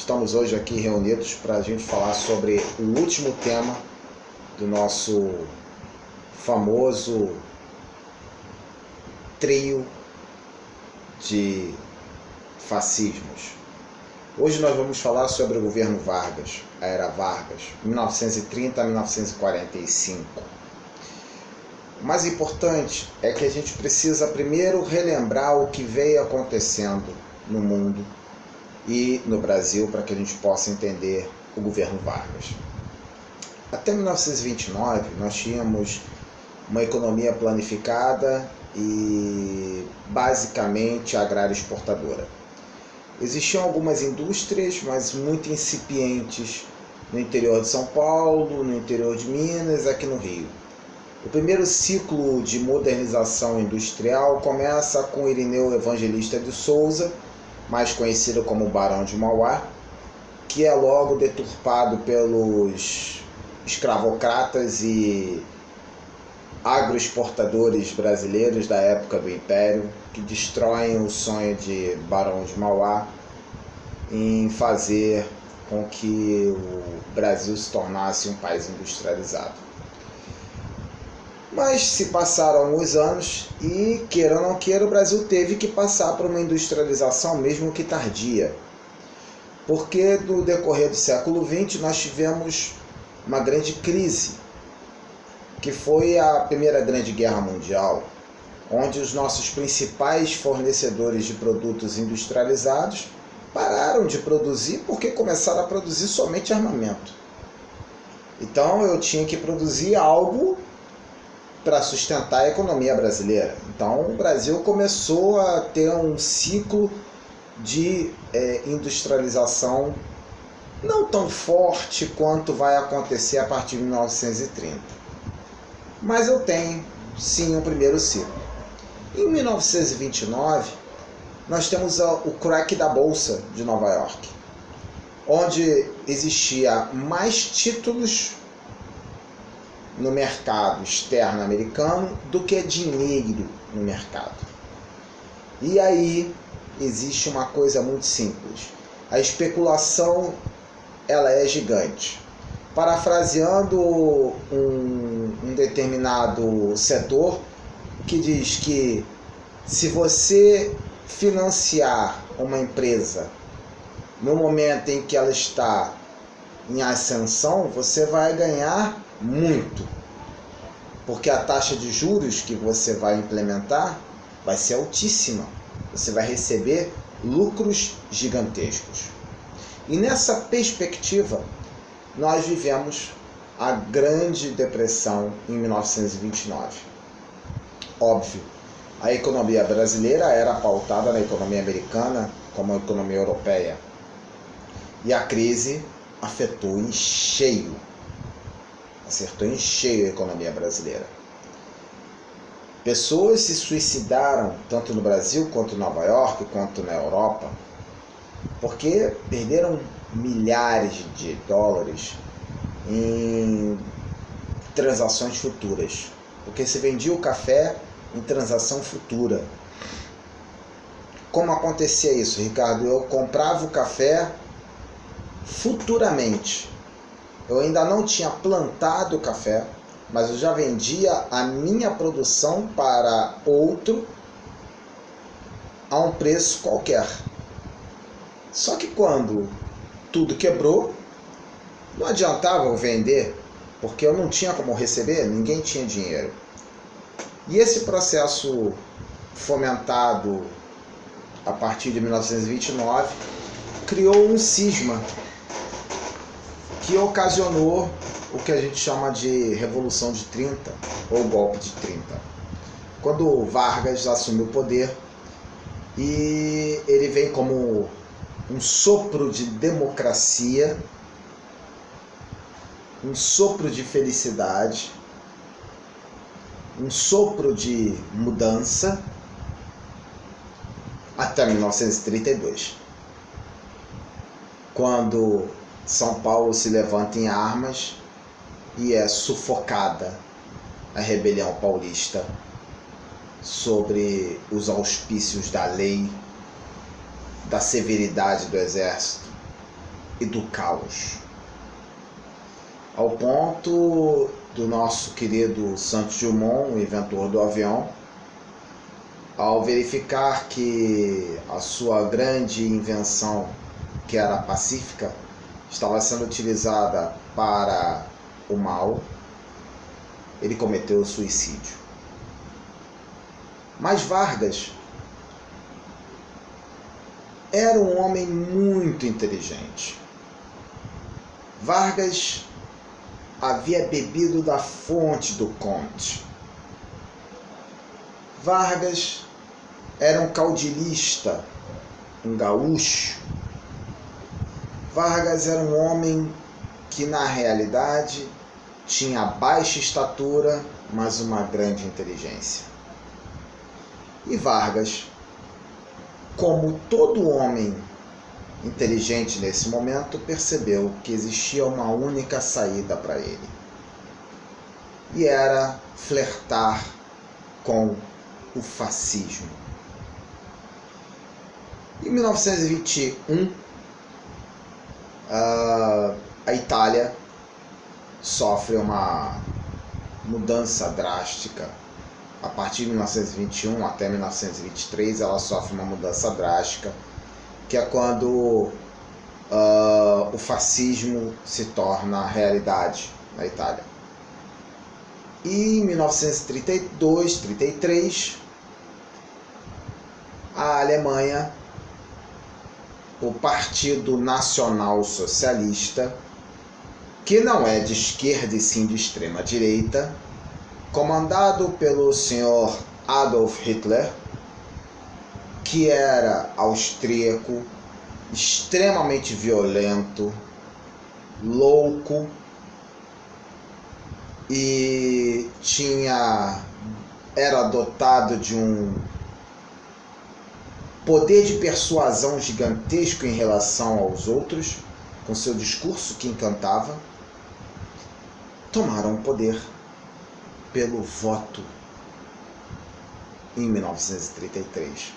Estamos hoje aqui reunidos para a gente falar sobre o último tema do nosso famoso trio de fascismos. Hoje nós vamos falar sobre o governo Vargas, a era Vargas, 1930 a 1945. O mais importante é que a gente precisa primeiro relembrar o que veio acontecendo no mundo e no Brasil para que a gente possa entender o governo Vargas. Até 1929 nós tínhamos uma economia planificada e basicamente agrária exportadora. Existiam algumas indústrias, mas muito incipientes no interior de São Paulo, no interior de Minas, aqui no Rio. O primeiro ciclo de modernização industrial começa com Irineu Evangelista de Souza, mais conhecido como Barão de Mauá, que é logo deturpado pelos escravocratas e agroexportadores brasileiros da época do Império, que destroem o sonho de Barão de Mauá em fazer com que o Brasil se tornasse um país industrializado. Mas se passaram alguns anos e, queira ou não queira, o Brasil teve que passar por uma industrialização, mesmo que tardia. Porque no decorrer do século XX nós tivemos uma grande crise, que foi a Primeira Grande Guerra Mundial, onde os nossos principais fornecedores de produtos industrializados pararam de produzir porque começaram a produzir somente armamento. Então eu tinha que produzir algo para sustentar a economia brasileira. Então o Brasil começou a ter um ciclo de industrialização não tão forte quanto vai acontecer a partir de 1930. Mas eu tenho sim um primeiro ciclo. Em 1929 nós temos o crack da Bolsa de Nova York, onde existia mais títulos no mercado externo americano do que dinheiro no mercado. E aí existe uma coisa muito simples. A especulação ela é gigante. Parafraseando um determinado setor que diz que se você financiar uma empresa no momento em que ela está em ascensão, você vai ganhar muito, porque a taxa de juros que você vai implementar vai ser altíssima, você vai receber lucros gigantescos. E nessa perspectiva, nós vivemos a Grande Depressão em 1929. Óbvio, a economia brasileira era pautada na economia americana como a economia europeia, e a crise afetou em cheio, acertou em cheio a economia brasileira. Pessoas se suicidaram tanto no Brasil quanto em Nova York, quanto na Europa, porque perderam milhares de dólares em transações futuras, porque se vendia o café em transação futura. Como acontecia isso, Ricardo? Eu comprava o café futuramente. Eu ainda não tinha plantado o café, mas eu já vendia a minha produção para outro a um preço qualquer. Só que quando tudo quebrou, não adiantava eu vender, porque eu não tinha como receber, ninguém tinha dinheiro. E esse processo fomentado a partir de 1929 criou um cisma que ocasionou o que a gente chama de Revolução de 30 ou Golpe de 30. Quando Vargas assumiu o poder, e ele vem como um sopro de democracia, um sopro de felicidade, um sopro de mudança, até 1932, quando São Paulo se levanta em armas e é sufocada a rebelião paulista sobre os auspícios da lei, da severidade do exército, e do caos. Ao ponto do nosso querido Santos Dumont, o inventor do avião, ao verificar que a sua grande invenção, que era pacífica, estava sendo utilizada para o mal, ele cometeu o suicídio. Mas Vargas era um homem muito inteligente. Vargas havia bebido da fonte do Conte. Vargas era um caudilhista, um gaúcho. Vargas era um homem que, na realidade, tinha baixa estatura, mas uma grande inteligência. E Vargas, como todo homem inteligente nesse momento, percebeu que existia uma única saída para ele. E era flertar com o fascismo. Em 1921, a Itália sofre uma mudança drástica. A partir de 1921 até 1923, ela sofre uma mudança drástica, que é quando o fascismo se torna realidade na Itália. E em 1932, 33, a Alemanha, o Partido Nacional Socialista, que não é de esquerda e sim de extrema direita, comandado pelo senhor Adolf Hitler, que era austríaco, extremamente violento, louco, e era dotado de um poder de persuasão gigantesco em relação aos outros, com seu discurso que encantava. Tomaram o poder pelo voto em 1933,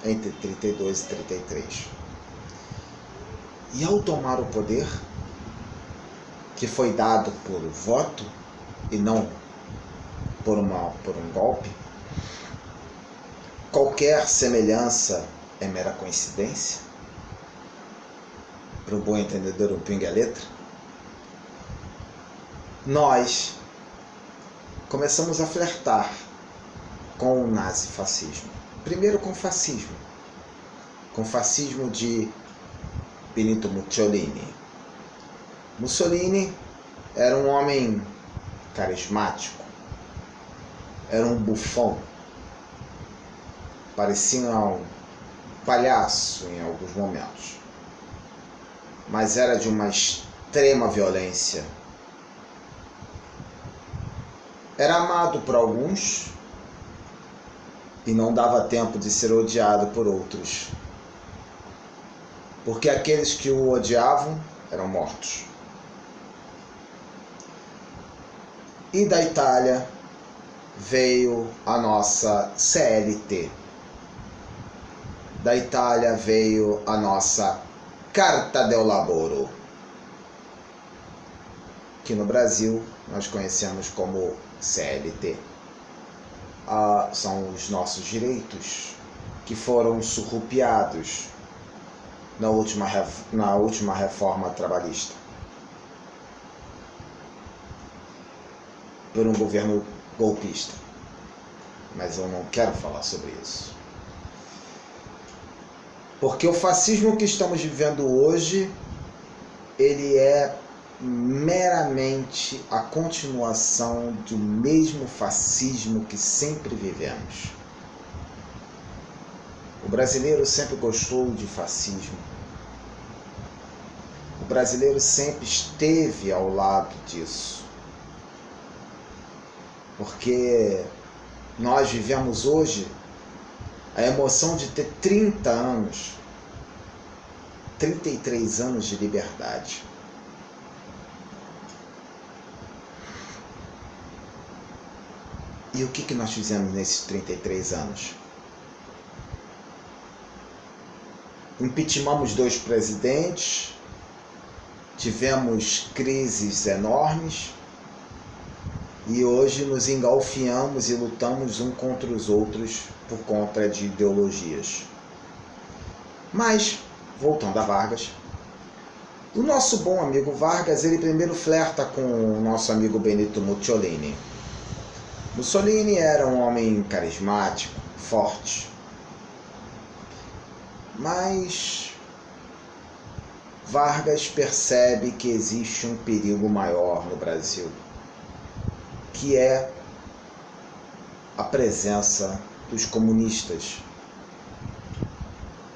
entre 32 e 33. E ao tomar o poder, que foi dado por voto e não por um golpe, qualquer semelhança é mera coincidência. Para o bom entendedor, o pinga é letra. Nós começamos a flertar com o nazifascismo. Primeiro com o fascismo de Benito Mussolini. Mussolini era um homem carismático, era um bufão, parecia um palhaço em alguns momentos, mas era de uma extrema violência. Era amado por alguns e não dava tempo de ser odiado por outros, porque aqueles que o odiavam eram mortos. E da Itália veio a nossa CLT. Da Itália veio a nossa Carta del Lavoro, que no Brasil nós conhecemos como CLT. São os nossos direitos que foram surrupiados na última reforma trabalhista por um governo golpista. Mas eu não quero falar sobre isso. Porque o fascismo que estamos vivendo hoje, ele é meramente a continuação do mesmo fascismo que sempre vivemos. O brasileiro sempre gostou de fascismo. O brasileiro sempre esteve ao lado disso. Porque nós vivemos hoje a emoção de ter 30 anos, 33 anos de liberdade. E o que nós fizemos nesses 33 anos? Impeachmentamos 2 presidentes, tivemos crises enormes e hoje nos engalfinhamos e lutamos um contra os outros por conta de ideologias. Mas, voltando a Vargas, o nosso bom amigo Vargas, ele primeiro flerta com o nosso amigo Benito Mussolini. Mussolini era um homem carismático, forte, mas Vargas percebe que existe um perigo maior no Brasil, que é a presença dos comunistas,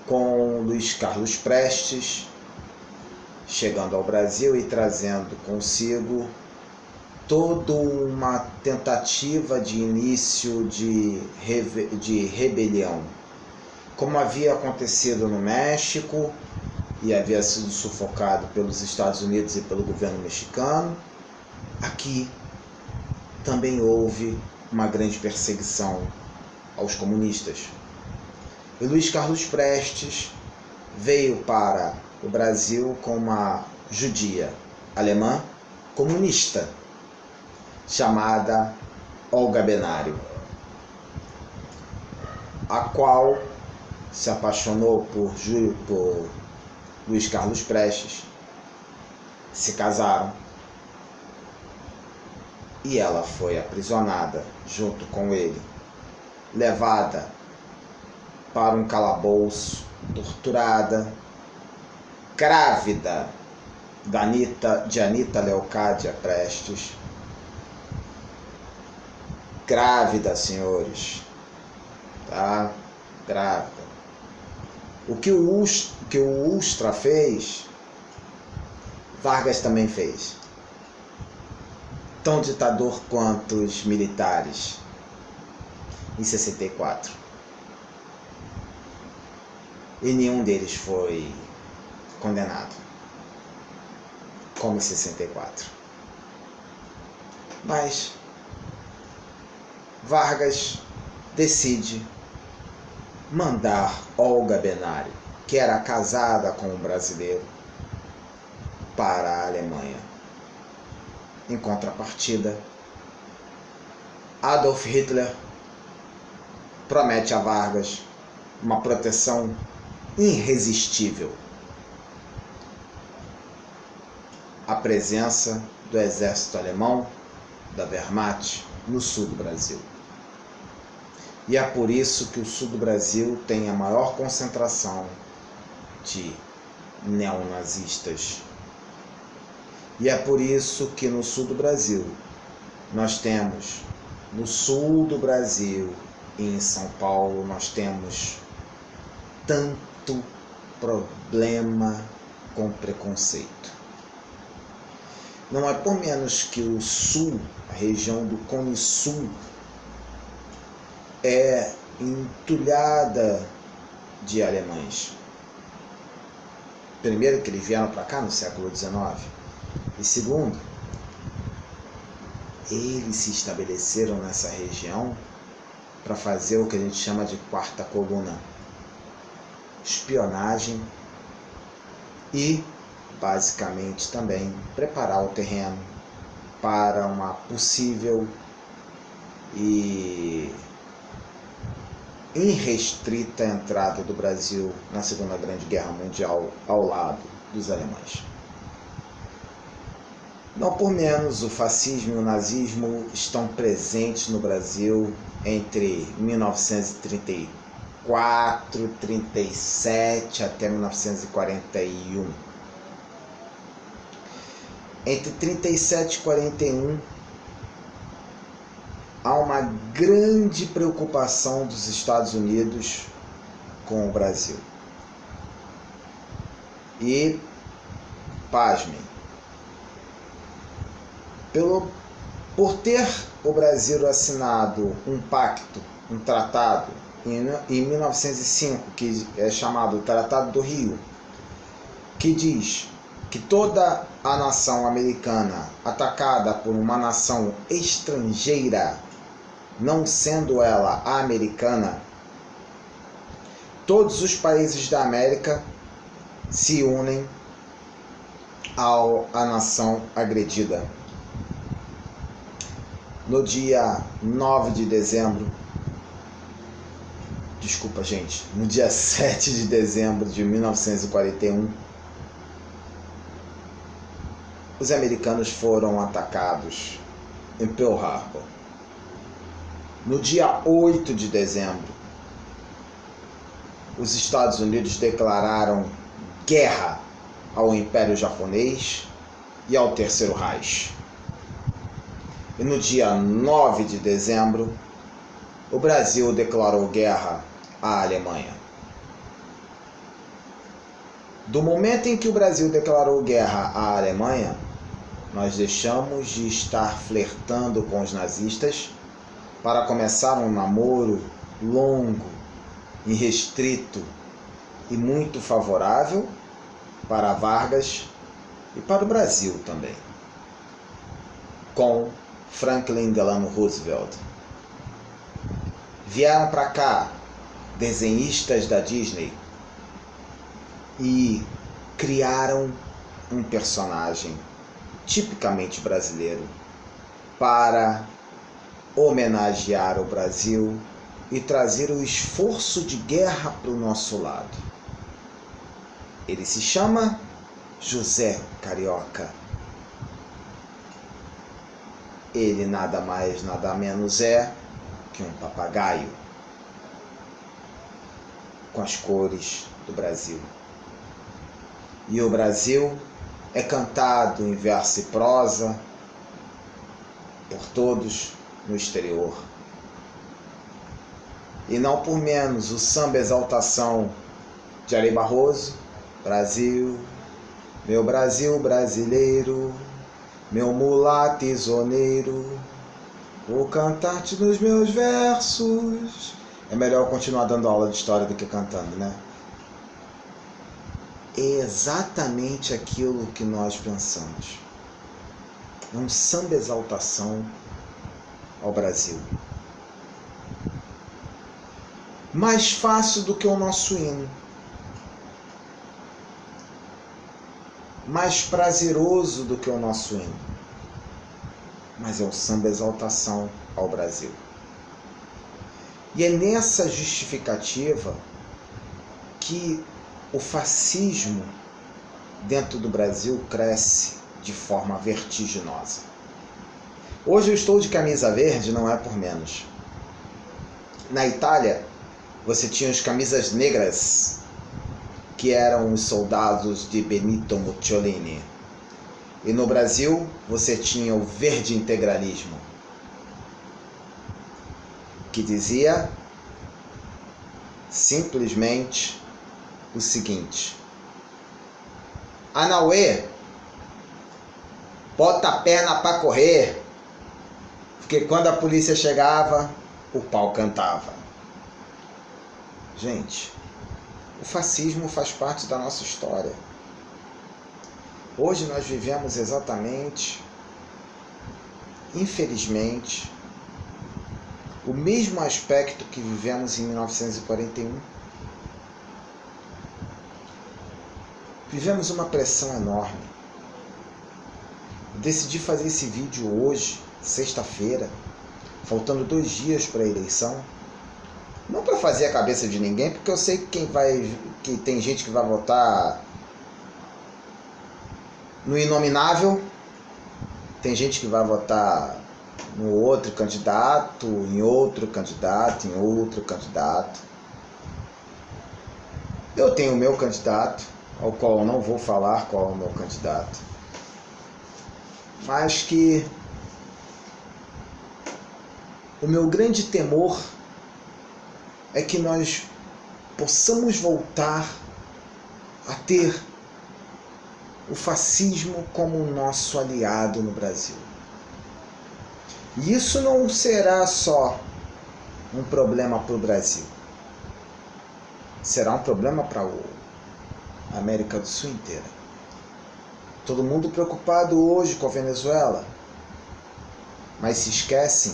com Luiz Carlos Prestes chegando ao Brasil e trazendo consigo toda uma tentativa de início de rebelião, como havia acontecido no México e havia sido sufocado pelos Estados Unidos e pelo governo mexicano. Aqui também houve uma grande perseguição aos comunistas. E Luiz Carlos Prestes veio para o Brasil com uma judia alemã comunista chamada Olga Benário, a qual se apaixonou por Luiz Carlos Prestes, se casaram e ela foi aprisionada junto com ele, levada para um calabouço, torturada, grávida de Anita Leocádia Prestes. Grávida, senhores, tá? Grávida. O que o Ustra fez, Vargas também fez. Tão ditador quanto os militares em 64. E nenhum deles foi condenado, como em 64. Mas Vargas decide mandar Olga Benário, que era casada com um brasileiro, para a Alemanha. Em contrapartida, Adolf Hitler promete a Vargas uma proteção irresistível. A presença do exército alemão, da Wehrmacht, no sul do Brasil. E é por isso que o sul do Brasil tem a maior concentração de neonazistas. E é por isso que no sul do Brasil, nós temos, no sul do Brasil e em São Paulo, nós temos tanto problema com preconceito. Não é por menos que o sul, a região do Cone Sul, é entulhada de alemães. Primeiro, que eles vieram para cá no século XIX. E segundo, eles se estabeleceram nessa região para fazer o que a gente chama de quarta coluna. Espionagem e, basicamente, também preparar o terreno para uma possível e irrestrita entrada do Brasil na Segunda Grande Guerra Mundial ao lado dos alemães. Não por menos, o fascismo e o nazismo estão presentes no Brasil entre 1934, 37 até 1941. Entre 37 e 41, há uma grande preocupação dos Estados Unidos com o Brasil. E, pasmem, por ter o Brasil assinado um pacto, um tratado, em 1905, que é chamado Tratado do Rio, que diz que toda a nação americana atacada por uma nação estrangeira, não sendo ela a americana, todos os países da América se unem à nação agredida. No dia 9 de dezembro, no dia 7 de dezembro de 1941, os americanos foram atacados em Pearl Harbor. No dia 8 de dezembro, os Estados Unidos declararam guerra ao Império Japonês e ao Terceiro Reich. E no dia 9 de dezembro, o Brasil declarou guerra à Alemanha. Do momento em que o Brasil declarou guerra à Alemanha, nós deixamos de estar flertando com os nazistas para começar um namoro longo, irrestrito e muito favorável para Vargas e para o Brasil também, com Franklin Delano Roosevelt. Vieram para cá desenhistas da Disney e criaram um personagem tipicamente brasileiro para homenagear o Brasil e trazer o esforço de guerra para o nosso lado. Ele se chama José Carioca. Ele nada mais, nada menos é que um papagaio com as cores do Brasil. E o Brasil é cantado em verso e prosa por todos no exterior. E não por menos o samba exaltação de Ari Barroso, Brasil, meu Brasil brasileiro, meu mulato isoneiro, vou cantar-te nos meus versos. É melhor continuar dando aula de história do que cantando, né? É exatamente aquilo que nós pensamos. É um samba exaltação ao Brasil. Mais fácil do que o nosso hino. Mais prazeroso do que o nosso hino. Mas é um samba exaltação ao Brasil. E é nessa justificativa que o fascismo dentro do Brasil cresce de forma vertiginosa. Hoje eu estou de camisa verde, não é por menos. Na Itália, você tinha os camisas negras, que eram os soldados de Benito Mussolini. E no Brasil, você tinha o verde integralismo, que dizia simplesmente o seguinte: Anauê, bota a perna para correr, porque quando a polícia chegava, o pau cantava. Gente, o fascismo faz parte da nossa história. Hoje nós vivemos exatamente, infelizmente, o mesmo aspecto que vivemos em 1941. Vivemos uma pressão enorme. Decidi fazer esse vídeo hoje, sexta-feira, faltando 2 dias para a eleição. Não para fazer a cabeça de ninguém, porque eu sei que tem gente que vai votar no inominável, tem gente que vai votar no outro candidato, em outro candidato, em outro candidato. Eu tenho o meu candidato, ao qual eu não vou falar qual é o meu candidato, mas que o meu grande temor é que nós possamos voltar a ter o fascismo como nosso aliado no Brasil. E isso não será só um problema para o Brasil. Será um problema para a América do Sul inteira. Todo mundo preocupado hoje com a Venezuela, mas se esquecem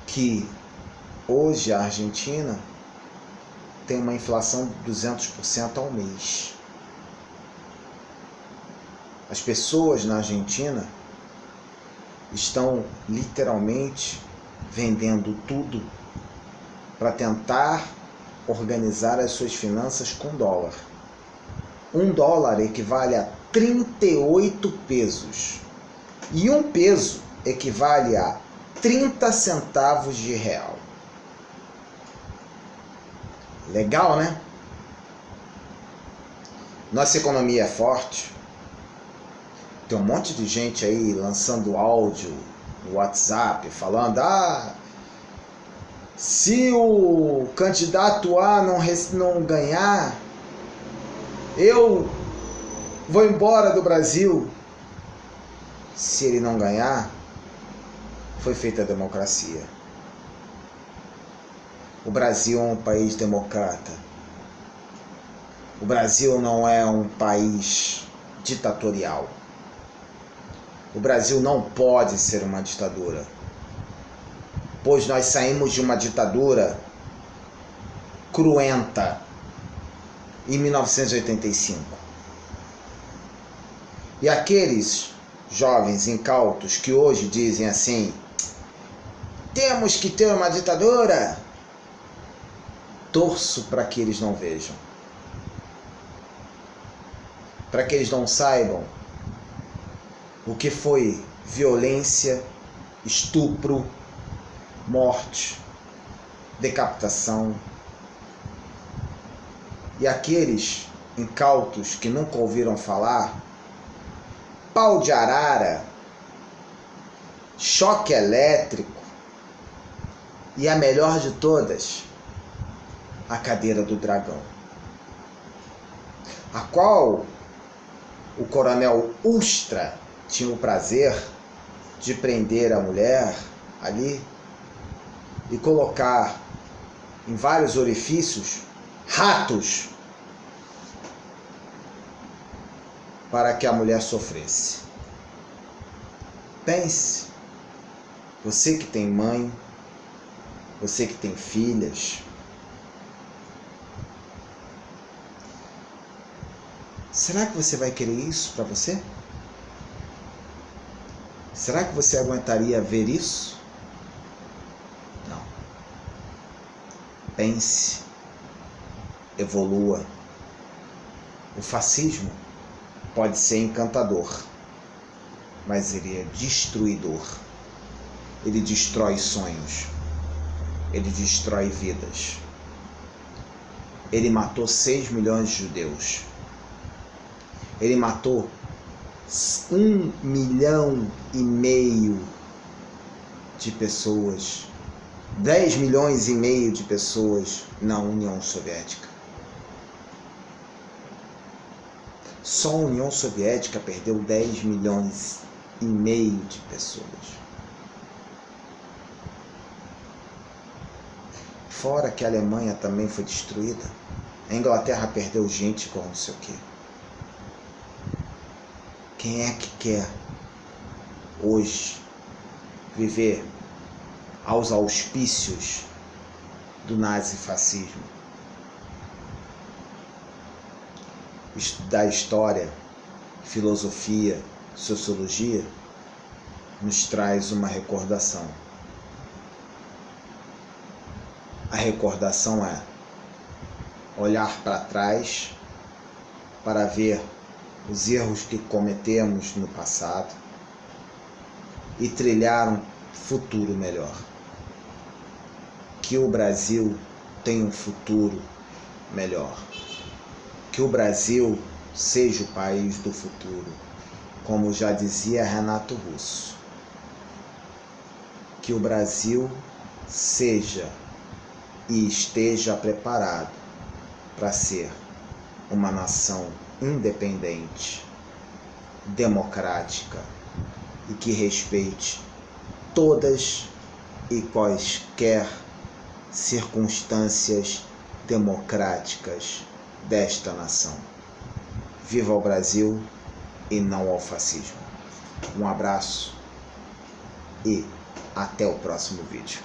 que hoje a Argentina tem uma inflação de 200% ao mês. As pessoas na Argentina estão literalmente vendendo tudo para tentar organizar as suas finanças com dólar. $1 equivale a 38 pesos. E um peso equivale a 30 centavos de real. Legal, né? Nossa economia é forte. Tem um monte de gente aí lançando áudio no WhatsApp falando: se o candidato A não ganhar, eu vou embora do Brasil. Se ele não ganhar, foi feita a democracia. O Brasil é um país democrata. O Brasil não é um país ditatorial. O Brasil não pode ser uma ditadura, pois nós saímos de uma ditadura cruenta em 1985. E aqueles jovens incautos que hoje dizem assim: temos que ter uma ditadura, torço para que eles não vejam, para que eles não saibam o que foi violência, estupro, morte, decapitação. E aqueles incautos que nunca ouviram falar: pau de arara, choque elétrico e a melhor de todas, a cadeira do dragão, a qual o coronel Ustra tinha o prazer de prender a mulher ali e colocar em vários orifícios ratos para que a mulher sofresse. Pense, você que tem mãe, você que tem filhas, será que você vai querer isso para você? Será que você aguentaria ver isso? Não. Pense, evolua. O fascismo pode ser encantador, mas ele é destruidor. Ele destrói sonhos. Ele destrói vidas. Ele matou 6 milhões de judeus. Ele matou 1,5 milhão de pessoas, 10 milhões e meio de pessoas na União Soviética. Só a União Soviética perdeu 10 milhões e meio de pessoas. Fora que a Alemanha também foi destruída. A Inglaterra perdeu gente com não sei o quê. Quem é que quer hoje viver aos auspícios do nazifascismo? Estudar história, filosofia, sociologia nos traz uma recordação. A recordação é olhar para trás para ver os erros que cometemos no passado e trilhar um futuro melhor. Que o Brasil tenha um futuro melhor. Que o Brasil seja o país do futuro, como já dizia Renato Russo. Que o Brasil seja e esteja preparado para ser uma nação independente, democrática e que respeite todas e quaisquer circunstâncias democráticas desta nação. Viva o Brasil e não ao fascismo. Um abraço e até o próximo vídeo.